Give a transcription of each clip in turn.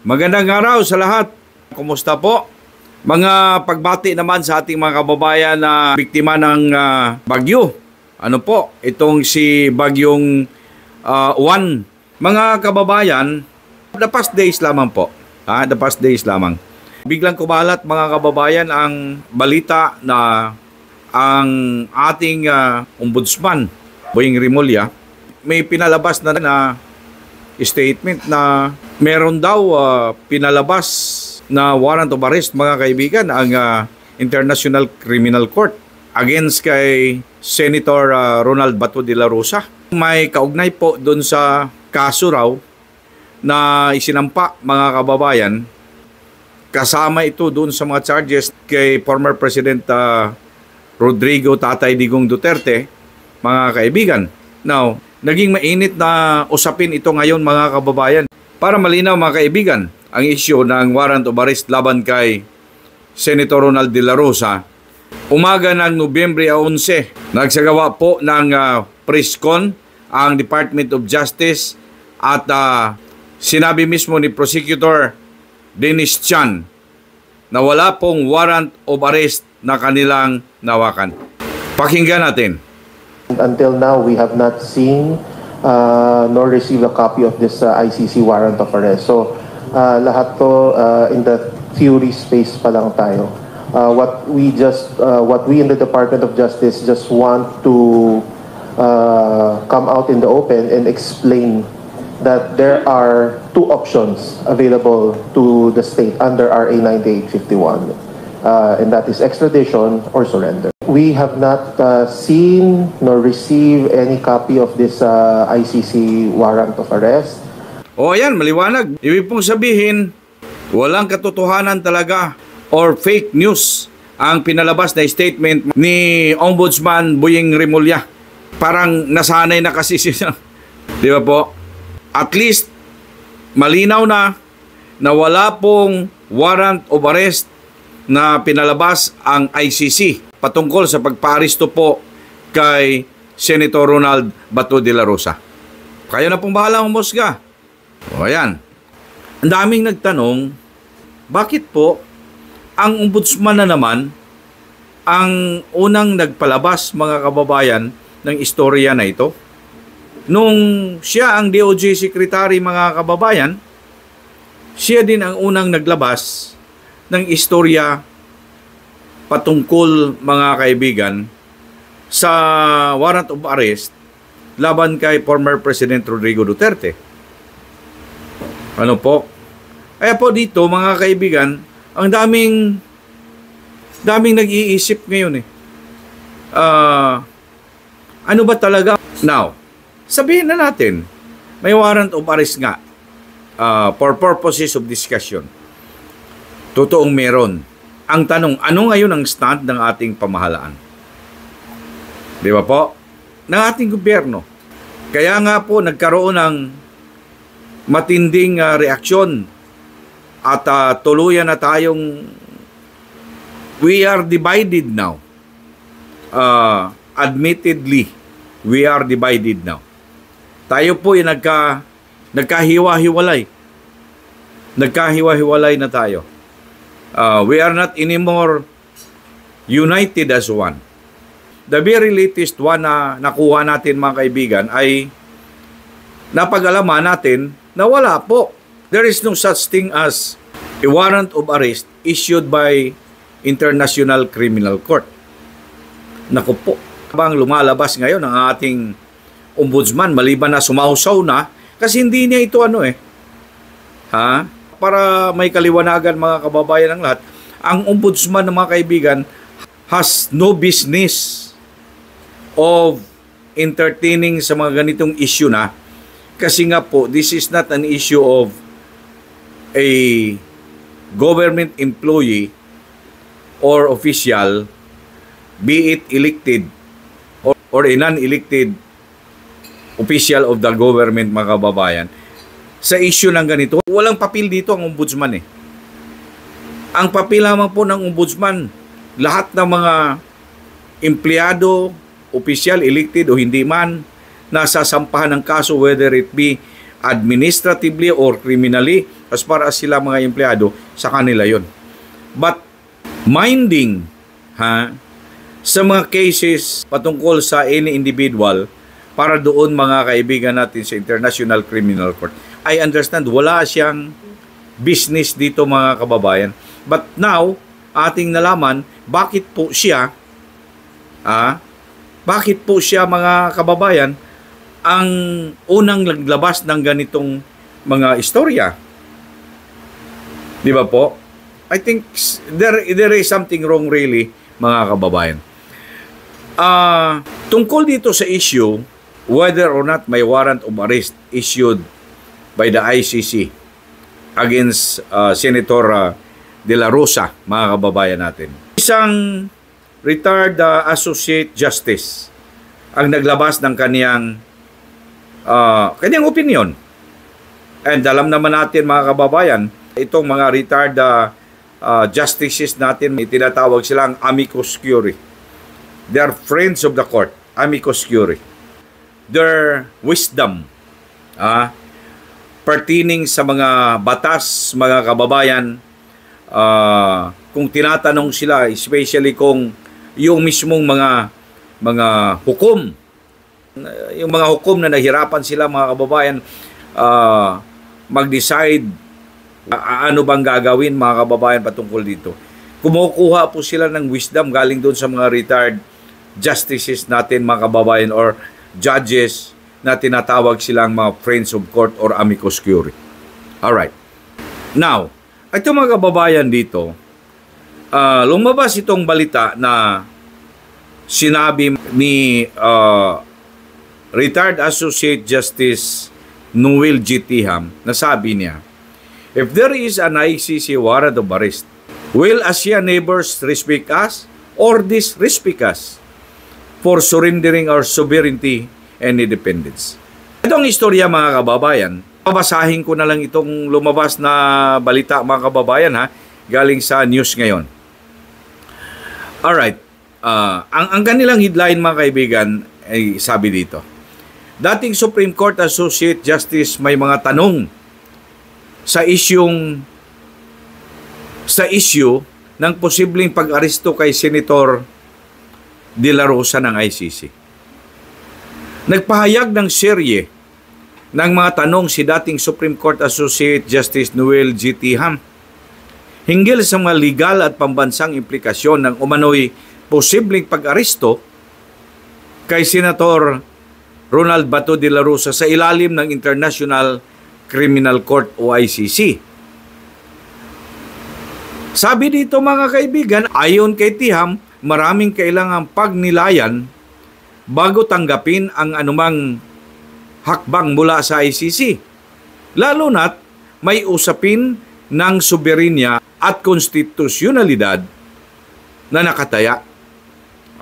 Magandang araw sa lahat. Kumusta po? Mga pagbati naman sa ating mga kababayan na biktima ng bagyo. Ano po? Itong si Bagyong Juan. Mga kababayan, the past days lamang po. The past days lamang. Biglang kumalat mga kababayan ang balita na ang ating ombudsman, Boying Rimulya, may pinalabas na statement na meron daw pinalabas na warrant of arrest mga kaibigan ang International Criminal Court against kay Senator Ronald Bato de la Rosa. May kaugnay po doon sa kaso raw na isinampa mga kababayan. Kasama ito doon sa mga charges kay former President Rodrigo Tatay Digong Duterte mga kaibigan. Now, naging mainit na usapin ito ngayon mga kababayan. Para malinaw mga kaibigan, ang isyu ng warrant of arrest laban kay Senator Ronald de la Rosa, umaga ng Nobyembre 11, nagsagawa po ng press con ang Department of Justice at sinabi mismo ni Prosecutor Dennis Chan na wala pong warrant of arrest na kanilang nawakan. Pakinggan natin. Until now, we have not seen nor received a copy of this ICC warrant of arrest. So, lahat to in the theory space pa lang tayo. What we in the Department of Justice just want to come out in the open and explain that there are two options available to the state under RA 9851, and that is extradition or surrender. We have not seen nor received any copy of this ICC warrant of arrest. O ayan, maliwanag. Ibig pong sabihin, walang katotohanan talaga or fake news ang pinalabas na statement ni Ombudsman Boying Rimulya. Parang nasanay na kasi siya. Di ba po? At least, malinaw na wala pong warrant of arrest na pinalabas ang ICC patungkol sa pagpa-aresto po kay Senator Ronald Bato de la Rosa. Kayo na pong bahala humusga. O ayan. Ang daming nagtanong, bakit po ang ombudsman na naman ang unang nagpalabas mga kababayan ng istorya na ito? Nung siya ang DOJ Secretary mga kababayan, siya din ang unang naglabas ng istorya patungkol mga kaibigan sa warrant of arrest laban kay former President Rodrigo Duterte. Ano po? Kaya po dito mga kaibigan, ang daming nag-iisip ngayon ano ba talaga? Now, sabihin na natin, may warrant of arrest nga for purposes of discussion. Totoong meron. Ang tanong, ano ngayon ang stand ng ating pamahalaan? Di ba po? Ng ating gobyerno. Kaya nga po nagkaroon ng matinding reaksyon at tuluyan na tayong we are divided now. Admittedly, we are divided now. Tayo po ay nagkahiwa-hiwalay. Nagkahiwa-hiwalay na tayo. We are not anymore united as one. The very latest one na nakuha natin mga kaibigan ay napag-alaman natin na wala po. There is no such thing as a warrant of arrest issued by International Criminal Court. Naku po, habang lumalabas ngayon ang ating ombudsman maliban na sumausaw na kasi hindi niya ito para may kaliwanagan mga kababayan ng lahat, ang ombudsman ng mga kaibigan has no business of entertaining sa mga ganitong issue na kasi nga po, this is not an issue of a government employee or official, be it elected or a non-elected official of the government mga kababayan. Sa issue ng ganito, walang papel dito ang ombudsman Ang papel lamang po ng ombudsman, lahat ng mga empleyado, opisyal, elected o hindi man, nasasampahan ng kaso whether it be administratively or criminally, as far as sila mga empleyado, sa kanila yon. But minding sa mga cases patungkol sa any individual, para doon mga kaibigan natin sa International Criminal Court, I understand wala siyang business dito mga kababayan. But now, ating nalaman, bakit po siya mga kababayan ang unang naglabas ng ganitong mga istorya. Di ba po? I think there is something wrong really, mga kababayan. Tungkol dito sa issue, whether or not may warrant of arrest issued by the ICC against Senator De La Rosa, mga kababayan natin. Isang retired Associate Justice ang naglabas ng kanyang opinion. And alam naman natin mga kababayan, itong mga retired justices natin, tinatawag silang amicus curiae. They are friends of the court, amicus curiae. Their wisdom pertaining sa mga batas, mga kababayan, kung tinatanong sila, especially kung yung mismong mga hukom, yung mga hukom na nahirapan sila mga kababayan mag-decide ano bang gagawin mga kababayan patungkol dito. Kumukuha po sila ng wisdom galing doon sa mga retired justices natin mga kababayan or judges na tinatawag silang mga friends of court or amicus curiae. Alright. Now, ito mga kababayan dito, lumabas itong balita na sinabi ni retired Associate Justice Noel G. Tiham na sabi niya, if there is an ICC warrant of arrest, will ASEAN neighbors respect us or disrespect us for surrendering our sovereignty and independence? Ito ang istorya mga kababayan. Babasahin ko na lang itong lumabas na balita mga kababayan galing sa news ngayon. Alright. Ang kanilang headline mga kaibigan ay sabi dito, dating Supreme Court Associate Justice may mga tanong sa issue ng posibleng pag-aresto kay Senator De La Rosa ng ICC. Nagpahayag ng serye ng mga tanong si dating Supreme Court Associate Justice Noel G. Tiham hinggil sa mga legal at pambansang implikasyon ng umano'y posibleng pag-aresto kay Senator Ronald Bato de la Rosa sa ilalim ng International Criminal Court o ICC. Sabi dito mga kaibigan, ayon kay Tiham, maraming kailangang pagnilayan bago tanggapin ang anumang hakbang mula sa ICC. Lalo na't may usapin ng soberenya at konstitusyonalidad na nakataya.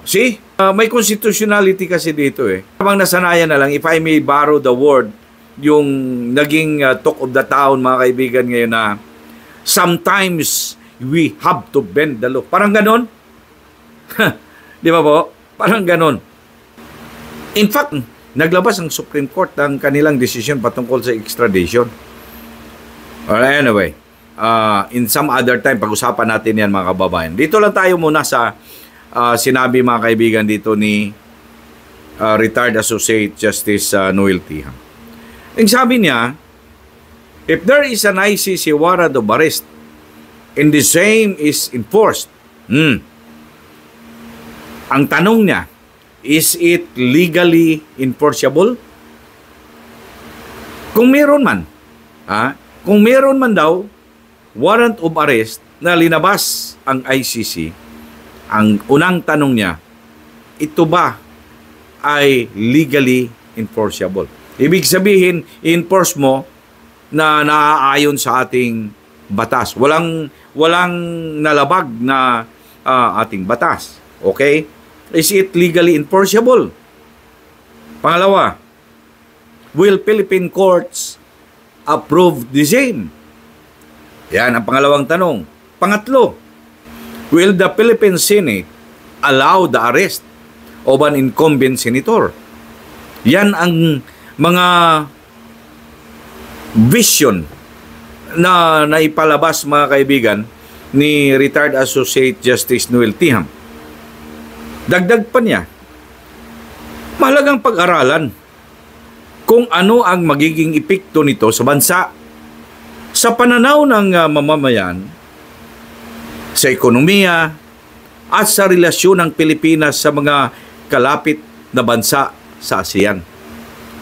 See? May constitutionality kasi dito Habang nasanayan na lang, if I may borrow the word, yung naging talk of the town mga kaibigan ngayon na sometimes we have to bend the law. Parang ganon. Di ba po? Parang ganon. In fact, naglabas ang Supreme Court ng kanilang desisyon patungkol sa extradition. Anyway, in some other time, pag-usapan natin yan mga kababayan. Dito lang tayo muna sa sinabi mga kaibigan dito ni retired Associate Justice Noel Tiham. Ang sabi niya, if there is an ICC warrant of arrest and the same is enforced, ang tanong niya, is it legally enforceable? Kung meron man, kung meron man daw warrant of arrest na linabas ang ICC, ang unang tanong niya, ito ba ay legally enforceable? Ibig sabihin, i-enforce mo na naaayon sa ating batas. Walang nalabag na ating batas. Okay? Is it legally enforceable? Pangalawa, will Philippine courts approve the same? Yan ang pangalawang tanong. Pangatlo, will the Philippine Senate allow the arrest of an incumbent senator? Yan ang mga vision na naipalabas, mga kaibigan, ni retired Associate Justice Noel Tiham. Dagdag pa niya, mahalagang pag-aralan kung ano ang magiging epekto nito sa bansa sa pananaw ng mamamayan, sa ekonomiya, at sa relasyon ng Pilipinas sa mga kalapit na bansa sa ASEAN.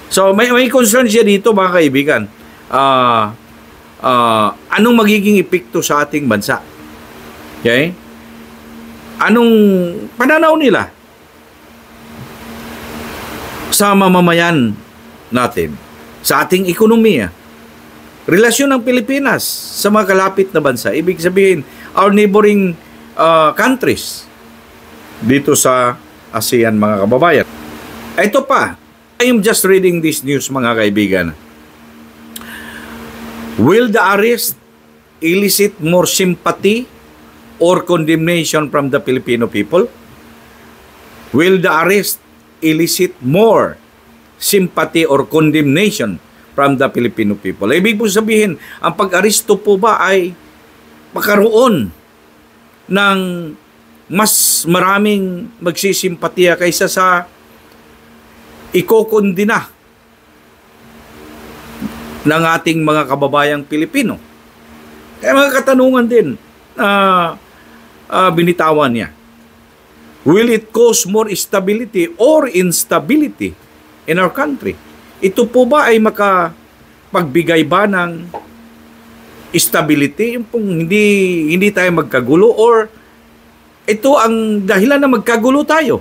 So may concern siya dito, mga kaibigan. Anong magiging epekto sa ating bansa? Okay? Anong pananaw nila sa mamamayan natin, sa ating ekonomiya, relasyon ng Pilipinas sa mga kalapit na bansa? Ibig sabihin, our neighboring countries dito sa ASEAN, mga kababayan. Ito pa, I am just reading this news, mga kaibigan. Will the arrest elicit more sympathy or condemnation from the Filipino people? Will the arrest elicit more sympathy or condemnation from the Filipino people? Ibig po sabihin, ang pag-aresto po ba ay makaroon ng mas maraming magsisimpatiya kaysa sa ikokondina ng ating mga kababayang Pilipino? Kaya mga katanungan din na binitawan niya. Will it cause more stability or instability in our country? Ito po ba ay makapagbigay ba ng stability, yung pong hindi tayo magkagulo, or ito ang dahilan na magkagulo tayo?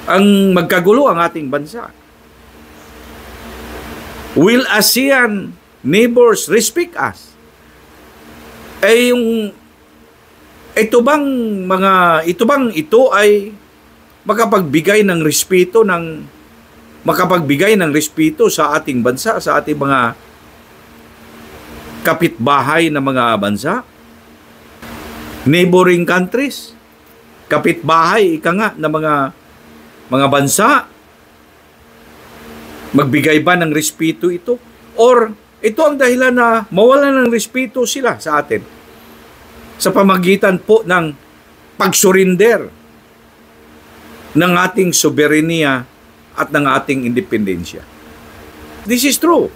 Ang magkagulo ang ating bansa. Will ASEAN neighbors respect us? Ito bang ito ay makapagbigay ng respeto sa ating bansa, sa ating mga kapitbahay na mga bansa, neighboring countries, kapitbahay na mga bansa? Magbigay ba ng respeto ito? Or ito ang dahilan na mawalan ng respeto sila sa atin sa pamagitan po ng pagsurinder ng ating soberenya at ng ating independensya? This is true.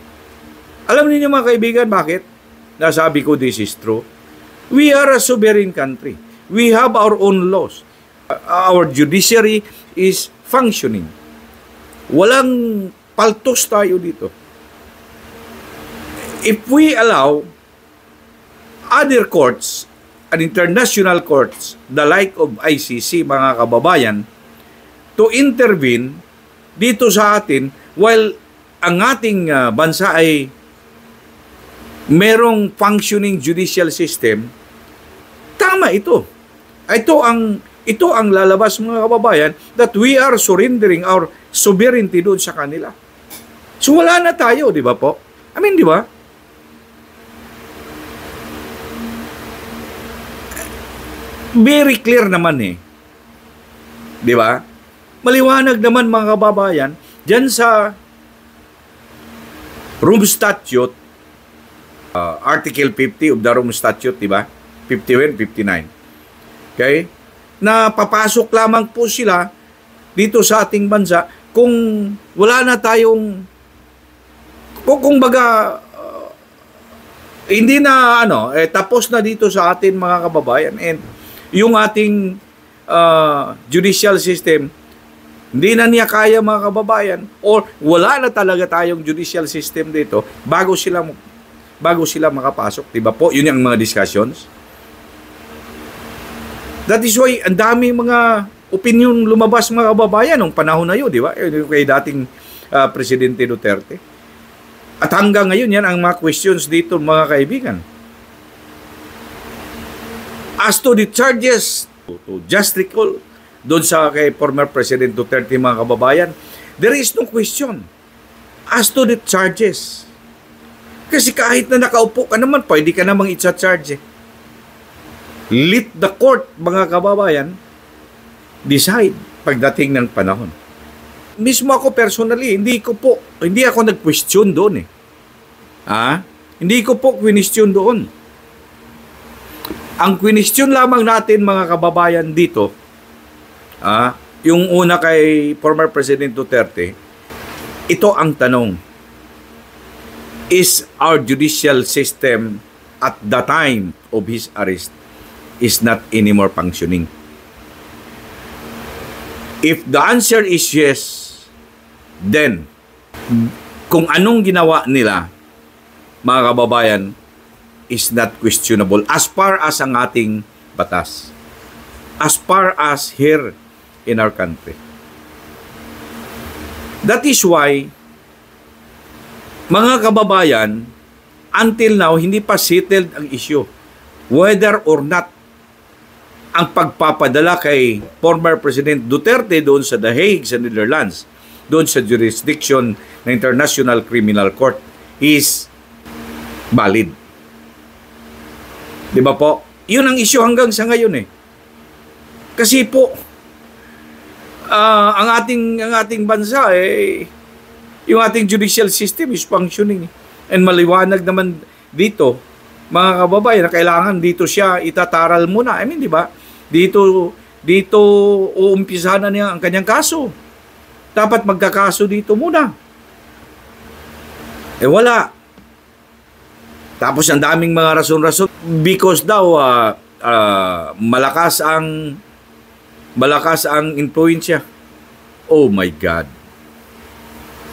Alam niyo, mga kaibigan, bakit nasabi ko this is true? We are a sovereign country. We have our own laws. Our judiciary is functioning. Walang paltos tayo dito. If we allow other courts and international courts, the like of ICC, mga kababayan, to intervene dito sa atin while ang ating bansa ay merong functioning judicial system, tama ito. Ito ang lalabas, mga kababayan, that we are surrendering our sovereignty doon sa kanila. So wala na tayo, di ba po? I mean, di ba? Very clear naman di ba? Maliwanag naman, mga kababayan, dyan sa Rome Statute, Article 50 of the Rome Statute, di ba? 51, 59. Okay? Na papasok lamang po sila dito sa ating bansa kung wala na tayong, kung baga, hindi na tapos na dito sa atin, mga kababayan, and yung ating judicial system hindi na niya kaya, mga kababayan, or wala na talaga tayong judicial system dito bago sila makapasok, di ba po? Yun yung mga discussions. That is why ang daming mga opinion lumabas, mga kababayan, nung panahon na yun, di ba? Kay dating Presidente Duterte. At hanggang ngayon, yan ang mga questions dito, mga kaibigan. As to the charges, to just recall doon sa kay former President Duterte, mga kababayan, there is no question as to the charges. Kasi kahit na nakaupo ka naman, pwede ka namang i-charge. Let the court, mga kababayan, decide pagdating ng panahon. Mismo ako personally, hindi ako nag-question doon Hindi ko po question doon. Ang question lamang natin mga kababayan dito, yung una kay former President Duterte, ito ang tanong. Is our judicial system at the time of his arrest is not anymore functioning? If the answer is yes, then kung anong ginawa nila, mga kababayan, is not questionable as far as ang ating batas. As far as here in our country. That is why, mga kababayan, until now, hindi pa settled ang issue. Whether or not ang pagpapadala kay former President Duterte doon sa The Hague, sa Netherlands, doon sa jurisdiction ng International Criminal Court is valid. Di ba po? Yun ang issue hanggang sa ngayon eh. Kasi po, ang ating bansa yung ating judicial system is functioning. And maliwanag naman dito, mga kababayan, na kailangan dito siya itataral muna. I mean, di ba? Dito uumpisahan na niya ang kanyang kaso. Dapat magkakaso dito muna. Wala. Tapos ang daming mga rason-rason because daw malakas ang influensya. Oh my God.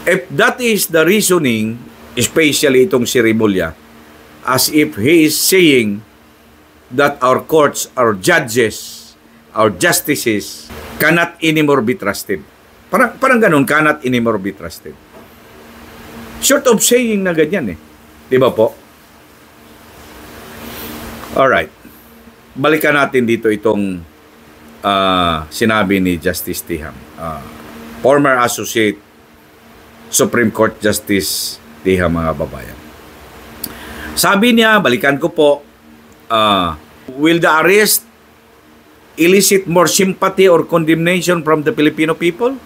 If that is the reasoning, especially itong si Remulla, as if he is saying that our courts, our judges, our justices cannot anymore be trusted. Parang ganun, cannot anymore be trusted. Short of saying na ganyan eh. Di ba po? Alright. Balikan natin dito itong sinabi ni Justice Tiham. Former Associate Supreme Court Justice Tiham, mga babayan. Sabi niya, balikan ko po, will the arrest elicit more sympathy or condemnation from the Filipino people?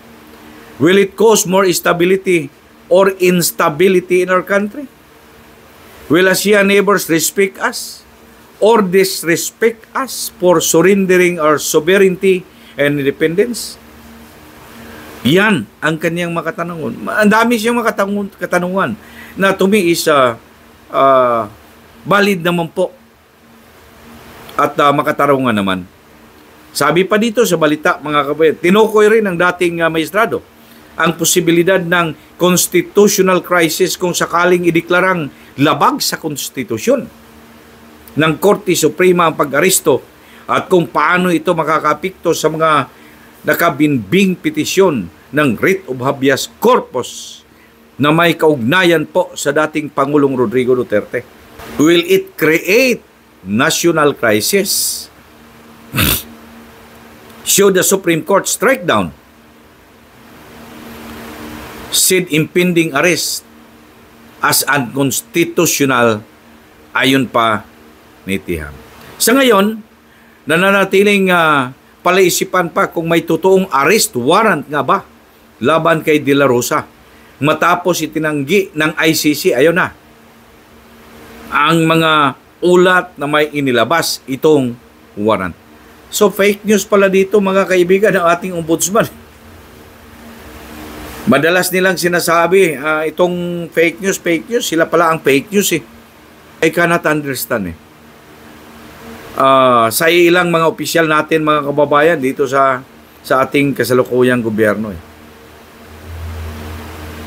Will it cause more instability or instability in our country? Will ASEAN neighbors respect us or disrespect us for surrendering our sovereignty and independence? Yan ang kanyang makatanungan. Ang dami siyang katanungan na to me is valid naman po at makatarungan naman. Sabi pa dito sa balita, mga kabayan, tinukoy rin ng dating maestrado ang posibilidad ng constitutional crisis kung sakaling ideklarang labag sa konstitusyon ng Korte Suprema ang pag-aresto at kung paano ito makakapikto sa mga nakabinbing petisyon ng writ of habeas corpus na may kaugnayan po sa dating Pangulong Rodrigo Duterte. Will it create national crisis? Should the Supreme Court strike down said impending arrest as unconstitutional ayon pa ni Tiham. Sa ngayon, nananatiling palaisipan pa kung may totoong arrest warrant nga ba laban kay De La Rosa matapos itinanggi ng ICC, ayun na, ang mga ulat na may inilabas itong warrant. So fake news pala dito, mga kaibigan, ng ating ombudsman. Madalas nilang sinasabi, itong fake news, sila pala ang fake news eh. I cannot understand eh. Sa ilang mga opisyal natin, mga kababayan, dito sa ating kasalukuyang gobyerno eh.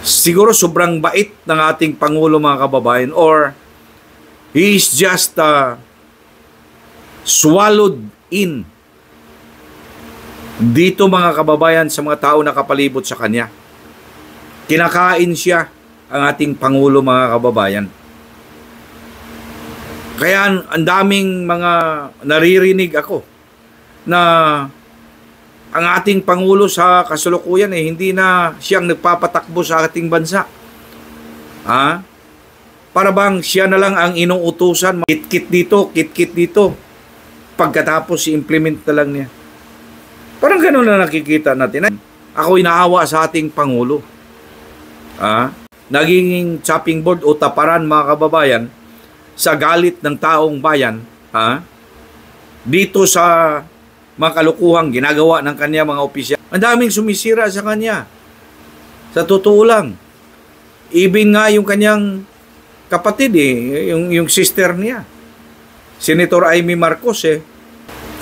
Siguro sobrang bait ng ating Pangulo, mga kababayan, or he is just swallowed in dito, mga kababayan, sa mga tao na kapalibot sa kanya. Kinakain siya, ang ating Pangulo, mga kababayan. Kaya ang daming mga naririnig ako na ang ating Pangulo sa kasalukuyan hindi na siyang nagpapatakbo sa ating bansa. Para bang siya na lang ang inuutusan, kit-kit dito, pagkatapos i-implement na lang niya. Parang gano'n na nakikita natin. Ako inaawa sa ating Pangulo. naging chopping board o taparan, mga kababayan, sa galit ng taong bayan, dito sa mga kalukuhang ginagawa ng kanya mga opisyal. Ang daming sumisira sa kanya. Sa totoo lang. Even nga yung kanyang kapatid, yung sister niya, Senator Amy Marcos,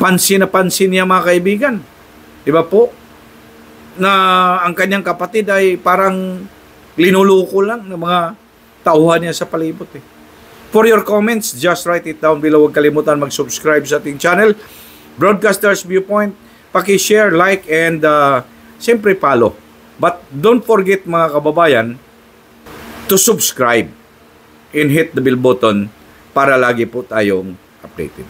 pansin na pansin niya, mga kaibigan. Di ba po? Na ang kanyang kapatid ay parang linuluko lang ng mga tauhan niya sa palibot. For your comments, just write it down below. Huwag kalimutan mag-subscribe sa ating channel, Broadcasters Viewpoint. Paki-share, like, and siyempre follow. But don't forget, mga kababayan, to subscribe and hit the bell button para lagi po tayong updated.